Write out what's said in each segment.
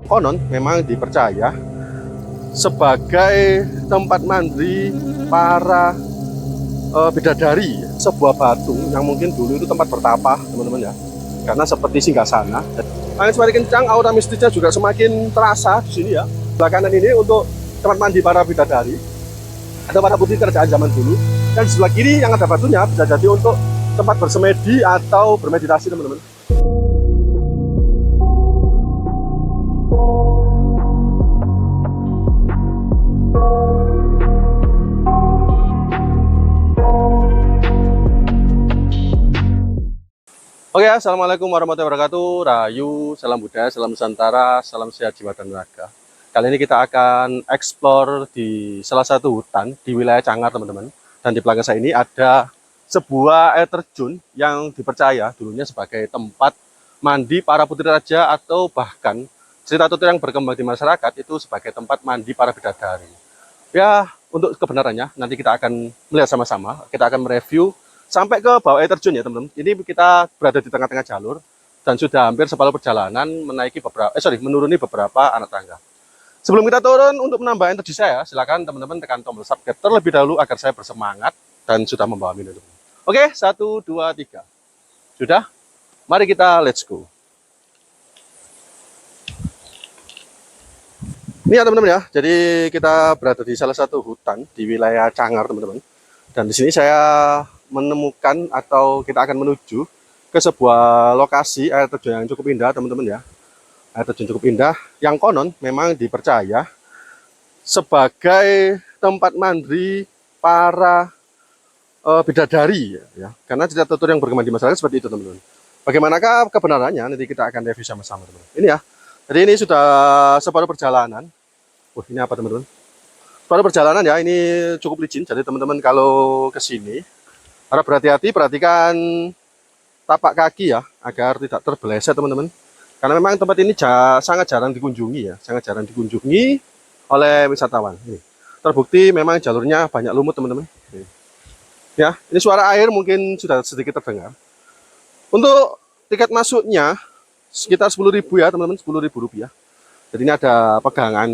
konon memang dipercaya sebagai tempat mandi para bidadari, sebuah batu yang mungkin dulu itu tempat bertapa teman-teman ya, karena seperti singgasana. Angin semakin kencang, aura mistisnya juga semakin terasa di sini ya. Belakangan ini untuk tempat mandi para bidadari atau para putri kerajaan zaman dulu, dan sebelah kiri yang ada batunya bisa jadi untuk tempat bersemedi atau bermeditasi teman-teman. Oke, assalamualaikum warahmatullahi wabarakatuh. Rahayu, salam budaya, salam Nusantara, salam sehat jiwa dan raga. Kali ini kita akan explore di salah satu hutan di wilayah Cangar, teman-teman. Dan di belakang saya ini ada sebuah air terjun yang dipercaya dulunya sebagai tempat mandi para putri raja, atau bahkan cerita tutur yang berkembang di masyarakat itu sebagai tempat mandi para bidadari. Ya, untuk kebenarannya nanti kita akan melihat sama-sama. Kita akan mereview sampai ke bawah air terjun ya teman-teman. Ini kita berada di tengah-tengah jalur dan sudah hampir separuh perjalanan menuruni beberapa anak tangga. Sebelum kita turun, untuk menambah energi saya, silakan teman-teman tekan tombol subscribe terlebih dahulu agar saya bersemangat dan sudah membawa minum. Oke, 1, 2, 3. Sudah? Mari kita let's go. Ini ya teman-teman ya, jadi kita berada di salah satu hutan di wilayah Cangar teman-teman. Dan di sini saya menemukan atau kita akan menuju ke sebuah lokasi air terjun yang cukup indah teman-teman ya. Air terjun cukup indah yang konon memang dipercaya sebagai tempat mandi para bidadari ya. Karena cerita tutur yang berkembang di masyarakat seperti itu teman-teman. Bagaimanakah kebenarannya nanti kita akan review sama-sama teman-teman. Ini ya. Jadi ini sudah separuh perjalanan. Ini apa teman-teman? Separuh perjalanan ya, ini cukup licin. Jadi teman-teman kalau ke sini harap berhati-hati, perhatikan tapak kaki ya, agar tidak terbeleset teman-teman. Karena memang tempat ini sangat jarang dikunjungi ya, sangat jarang dikunjungi oleh wisatawan. Ini terbukti memang jalurnya banyak lumut teman-teman. Ya, ini suara air mungkin sudah sedikit terdengar. Untuk tiket masuknya sekitar 10.000 ya teman-teman, 10.000 rupiah. Jadi ini ada pegangan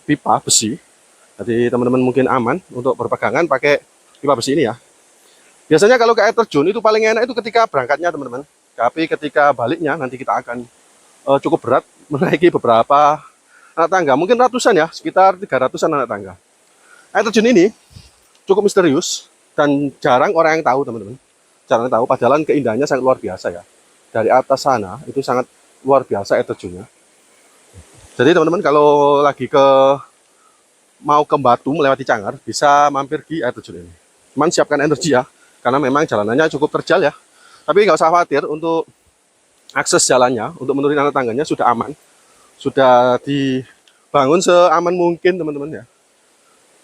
pipa besi. Jadi teman-teman mungkin aman untuk berpegangan pakai pipa besi ini ya. Biasanya kalau ke air terjun itu paling enak itu ketika berangkatnya teman-teman. Tapi ketika baliknya nanti kita akan cukup berat menaiki beberapa anak tangga. Mungkin ratusan ya, sekitar 300-an anak tangga. Air terjun ini cukup misterius dan jarang orang yang tahu teman-teman. Jarang tahu, padahal keindahannya sangat luar biasa ya. Dari atas sana itu sangat luar biasa air terjunnya. Jadi teman-teman kalau lagi mau ke Batu melewati Cangar bisa mampir di air terjun ini. Cuman siapkan energi ya. Karena memang jalanannya cukup terjal ya. Tapi nggak usah khawatir, untuk akses jalannya, untuk menuruni anak tangganya sudah aman. Sudah dibangun seaman mungkin teman-teman ya.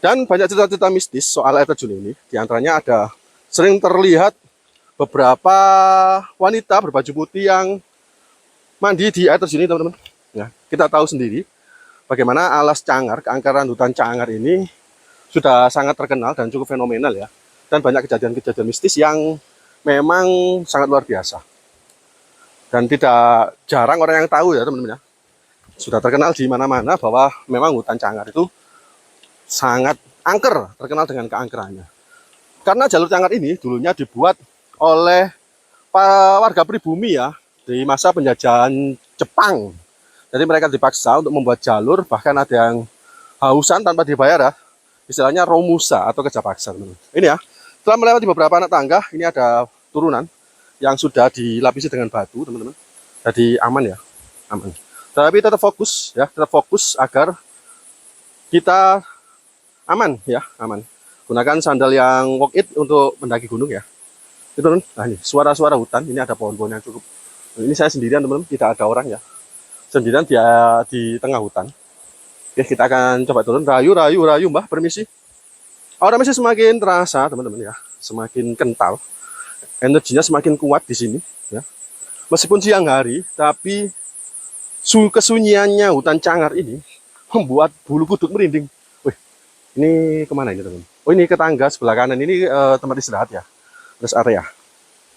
Dan banyak cerita-cerita mistis soal air terjun ini. Di antaranya ada sering terlihat beberapa wanita berbaju putih yang mandi di air terjun ini teman-teman. Ya, kita tahu sendiri bagaimana alas Cangar, keangkeran hutan Cangar ini sudah sangat terkenal dan cukup fenomenal ya. Dan banyak kejadian-kejadian mistis yang memang sangat luar biasa. Dan tidak jarang orang yang tahu ya teman-teman ya. Sudah terkenal di mana-mana bahwa memang hutan Cangar itu sangat angker, terkenal dengan keangkerannya. Karena jalur Cangar ini dulunya dibuat oleh para warga pribumi ya, di masa penjajahan Jepang. Jadi mereka dipaksa untuk membuat jalur, bahkan ada yang hausan tanpa dibayar ya. Istilahnya romusa atau kerja paksa teman-teman. Ini ya. Setelah melewati beberapa anak tangga, ini ada turunan yang sudah dilapisi dengan batu, teman-teman. Jadi aman ya, aman. Tapi tetap fokus ya, tetap fokus agar kita aman ya, aman. Gunakan sandal yang walk it untuk mendaki gunung ya. Itu teman. Nah ini suara-suara hutan, ini ada pohon-pohon yang cukup. Ini saya sendirian teman-teman, tidak ada orang ya. Sendirian dia di tengah hutan. Oke, kita akan coba turun. Rayu, Mbah, permisi. Aura masih semakin terasa teman-teman ya, semakin kental, energinya semakin kuat di sini ya. Meskipun siang hari, tapi kesunyiannya hutan Cangar ini membuat bulu kuduk merinding. Wih, ini kemana ini teman? Oh ini ke tangga sebelah kanan ini tempat istirahat ya, rest area.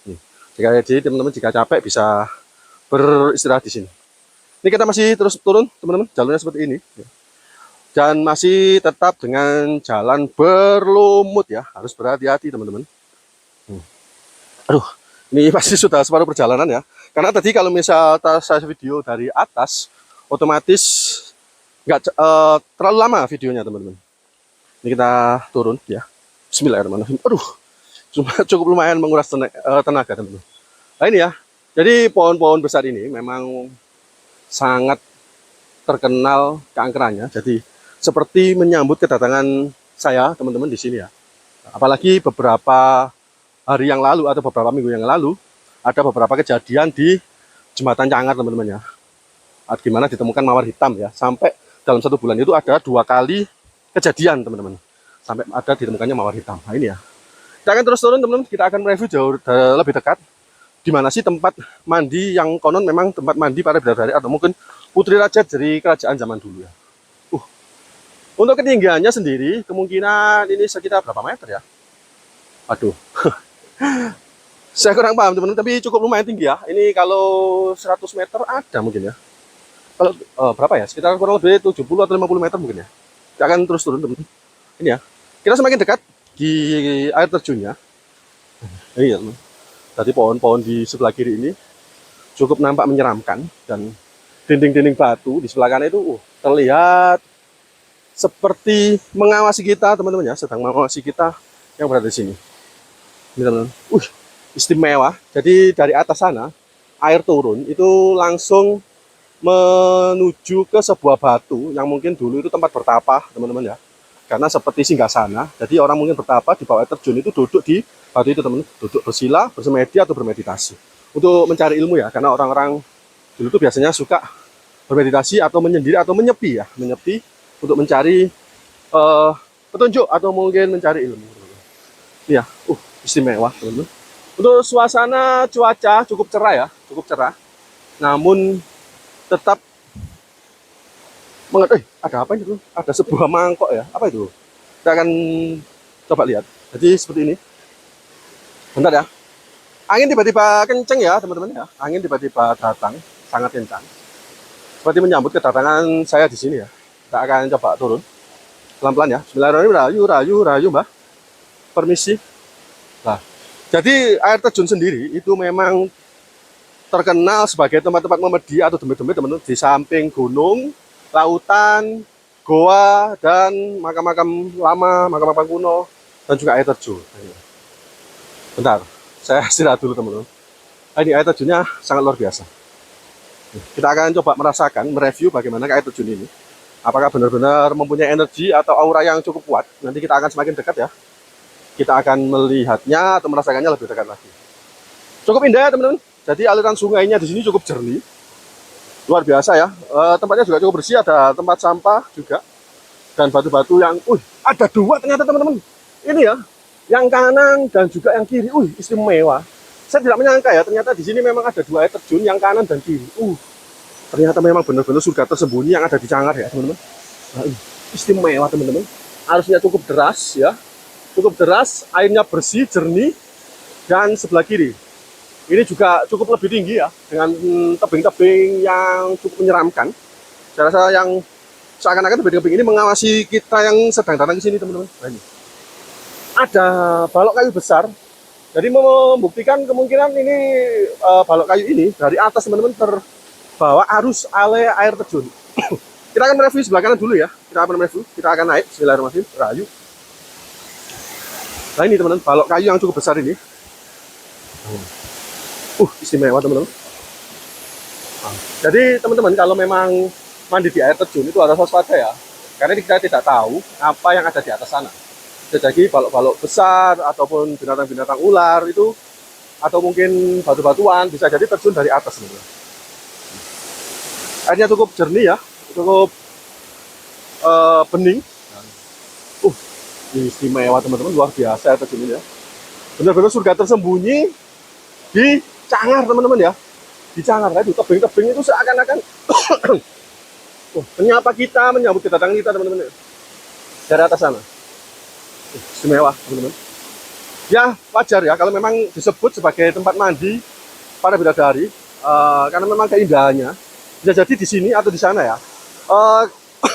Nih, jadi teman-teman jika capek bisa beristirahat di sini. Ini kita masih terus turun teman-teman, jalurnya seperti ini dan masih tetap dengan jalan berlumut ya, harus berhati-hati teman-teman. Aduh, ini pasti sudah separuh perjalanan ya, karena tadi kalau misal saya video dari atas otomatis nggak terlalu lama videonya teman-teman. Ini kita turun ya, bismillahirrahmanirrahim. Aduh, cuma cukup lumayan menguras tenaga teman-teman. Nah ini ya, jadi pohon-pohon besar ini memang sangat terkenal keangkerannya. Jadi seperti menyambut kedatangan saya teman-teman di sini ya. Apalagi beberapa hari yang lalu atau beberapa minggu yang lalu ada beberapa kejadian di Jembatan Cangar teman-teman ya. Gimana ditemukan mawar hitam ya. Sampai dalam 1 bulan itu ada 2 kali kejadian teman-teman. Sampai ada ditemukannya mawar hitam. Nah ini ya. Kita akan terus turun teman-teman. Kita akan review jauh lebih dekat. Di mana sih tempat mandi yang konon memang tempat mandi para bidadari atau mungkin putri raja dari kerajaan zaman dulu ya. Untuk ketinggiannya sendiri kemungkinan ini sekitar berapa meter ya? Aduh, saya kurang paham teman-teman, tapi cukup lumayan tinggi ya. Ini kalau 100 meter ada mungkin ya. Kalau berapa ya? Sekitar kurang lebih 70 atau 50 meter mungkin ya. Kita akan terus turun teman-teman. Ini ya, kita semakin dekat di air terjunnya. Ini ya teman. Tadi pohon-pohon di sebelah kiri ini cukup nampak menyeramkan dan dinding-dinding batu di sebelah kanan itu terlihat seperti mengawasi kita teman-teman ya, sedang mengawasi kita yang berada di sini. Ini teman-teman, istimewa. Jadi dari atas sana air turun itu langsung menuju ke sebuah batu yang mungkin dulu itu tempat bertapa teman-teman ya. Karena seperti singgasana, jadi orang mungkin bertapa di bawah air terjun itu duduk di batu itu teman-teman, duduk bersila, bersemedi atau bermeditasi untuk mencari ilmu ya. Karena orang-orang dulu itu biasanya suka bermeditasi atau menyendiri atau menyepi ya, menyepi untuk mencari petunjuk atau mungkin mencari ilmu. Ya, istimewa teman-teman. Untuk suasana cuaca cukup cerah ya, cukup cerah. Namun tetap ada apa ini tuh? Ada sebuah mangkok ya. Apa itu? Kita akan coba lihat. Jadi seperti ini. Bentar ya. Angin tiba-tiba kenceng ya teman-teman ya. Angin tiba-tiba datang, sangat kencang. Seperti menyambut kedatangan saya di sini ya. Kita akan coba turun pelan-pelan ya. Bismillahirrahmanirrahim. Rayu mbak. Permisi. Nah, jadi air terjun sendiri itu memang terkenal sebagai tempat-tempat memedi atau demit-demit teman-teman, di samping gunung, lautan, goa, dan makam-makam lama, makam-makam kuno, dan juga air terjun. Bentar, saya istirahat dulu teman-teman. Ini air terjunnya sangat luar biasa. Kita akan coba merasakan, mereview bagaimana air terjun ini. Apakah benar-benar mempunyai energi atau aura yang cukup kuat. Nanti kita akan semakin dekat ya. Kita akan melihatnya atau merasakannya lebih dekat lagi. Cukup indah ya teman-teman. Jadi aliran sungainya di sini cukup jernih. Luar biasa ya. Tempatnya juga cukup bersih, ada tempat sampah juga. Dan batu-batu yang, ada 2 ternyata teman-teman. Ini ya, yang kanan dan juga yang kiri. Istimewa. Saya tidak menyangka ya, ternyata di sini memang ada 2 air terjun, yang kanan dan kiri. Ternyata memang benar-benar surga tersembunyi yang ada di Cangar ya teman-teman. Nah, istimewa teman-teman. Arusnya cukup deras ya. Cukup deras, airnya bersih, jernih. Dan sebelah kiri ini juga cukup lebih tinggi ya, dengan tebing-tebing yang cukup menyeramkan. Saya rasa yang seakan-akan tebing-tebing ini mengawasi kita yang sedang datang ke sini teman-teman. Nah, ini ada balok kayu besar. Jadi membuktikan kemungkinan ini balok kayu ini dari atas teman-teman terbawa arus air terjun. Kita akan mereview sebelah kanan dulu ya. Kita akan naik. Bismillahirrahmanirrahim. Rayu. Nah ini teman-teman, balok kayu yang cukup besar ini. Istimewa teman-teman. Jadi teman-teman kalau memang mandi di air terjun itu harus waspada ya. Karena kita tidak tahu apa yang ada di atas sana. Jadi balok-balok besar ataupun binatang-binatang ular itu, atau mungkin batu-batuan bisa jadi terjun dari atas teman-teman. Airnya cukup jernih ya, cukup bening. Istimewa teman-teman, luar biasa air terjun ini ya. Benar-benar surga tersembunyi di Cangar teman-teman ya. Di Cangar itu tebing-tebing itu seakan-akan menyapa kita, menyambut kedatangan kita teman-teman dari atas sana. Istimewa teman-teman. Ya wajar ya kalau memang disebut sebagai tempat mandi para bidadari, karena memang keindahannya Bisa jadi di sini atau di sana ya. Eh,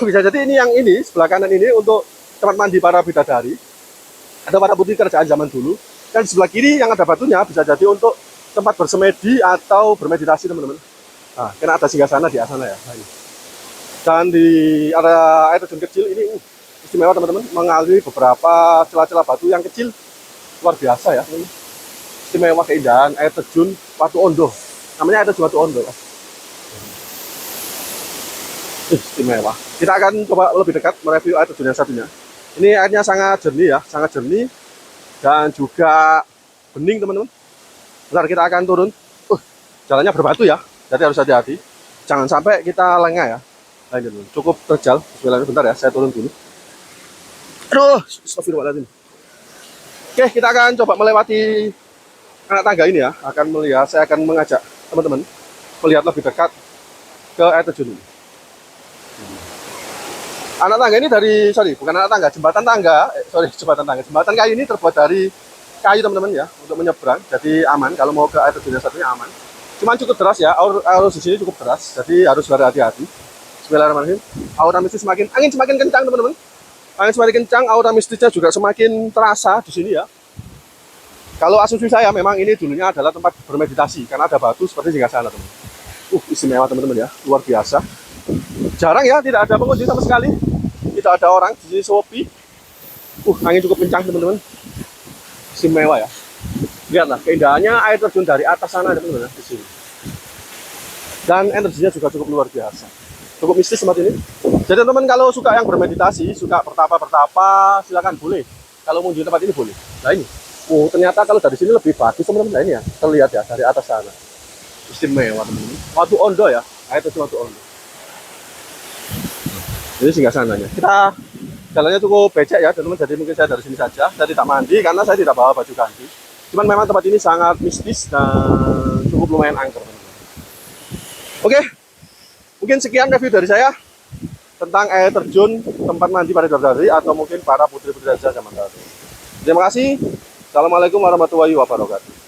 bisa jadi ini yang ini sebelah kanan ini untuk tempat mandi para bidadari atau para putri kerajaan zaman dulu. Dan di sebelah kiri yang ada batunya bisa jadi untuk tempat bersemedi atau bermeditasi teman-teman. Nah, karena ada singgah sana di sana ya. Nah, ini. Dan di ada air terjun kecil ini istimewa teman-teman, mengaliri beberapa celah-celah batu yang kecil, luar biasa ya. Ini istimewa keindahan air terjun Watu Ondo. Namanya air terjun Watu Ondo. Istimewa. Kita akan coba lebih dekat mereview air terjun yang satunya. Ini airnya sangat jernih ya, sangat jernih dan juga bening teman-teman. Bentar kita akan turun. Jalannya berbatu ya, jadi harus hati-hati. Jangan sampai kita lengah ya. Nah, ini cukup terjal. Bismillahirrahmanirrahim. Bentar ya, saya turun dulu. Aduh, astagfirullahaladzim. Oke, kita akan coba melewati anak tangga ini ya. Saya akan mengajak teman-teman melihat lebih dekat ke air terjun ini. Anak tangga ini bukan anak tangga, jembatan tangga. Jembatan kayu ini terbuat dari kayu teman-teman ya, untuk menyeberang. Jadi aman, kalau mau ke air terjun yang satunya aman. Cuman cukup deras ya, arus di sini cukup deras, jadi harus berhati-hati. Bismillahirrahmanirrahim. Aura mistis angin semakin kencang teman-teman. Angin semakin kencang, aura mistisnya juga semakin terasa di sini ya. Kalau asumsi saya memang ini dulunya adalah tempat bermeditasi karena ada batu seperti singgah sana teman. Istimewa teman-teman ya, luar biasa. Jarang ya, tidak ada pengunjung sama sekali. Tidak ada orang di sini, sepi. Angin cukup kencang teman-teman. Istimewa ya. Lihatlah keindahannya air terjun dari atas sana teman-teman di sini. Dan energinya juga cukup luar biasa. Cukup mistis tempat ini. Jadi teman-teman kalau suka yang bermeditasi, suka bertapa, silakan boleh. Kalau mengunjungi tempat ini boleh. Nah ini, ternyata kalau dari sini lebih bagus teman-teman. Nah ini ya, terlihat ya dari atas sana. Istimewa teman-teman. Watu Ondo ya, air terjun Watu Ondo. Ini singgah sananya. Kita jalannya cukup becek ya teman-teman. Jadi mungkin saya dari sini saja. Saya tidak mandi karena saya tidak bawa baju ganti. Cuman memang tempat ini sangat mistis dan cukup lumayan angker. Oke, mungkin sekian review dari saya tentang air terjun tempat mandi para bidadari atau mungkin para putri-putri raja zaman dahulu. Terima kasih. Assalamualaikum warahmatullahi wabarakatuh.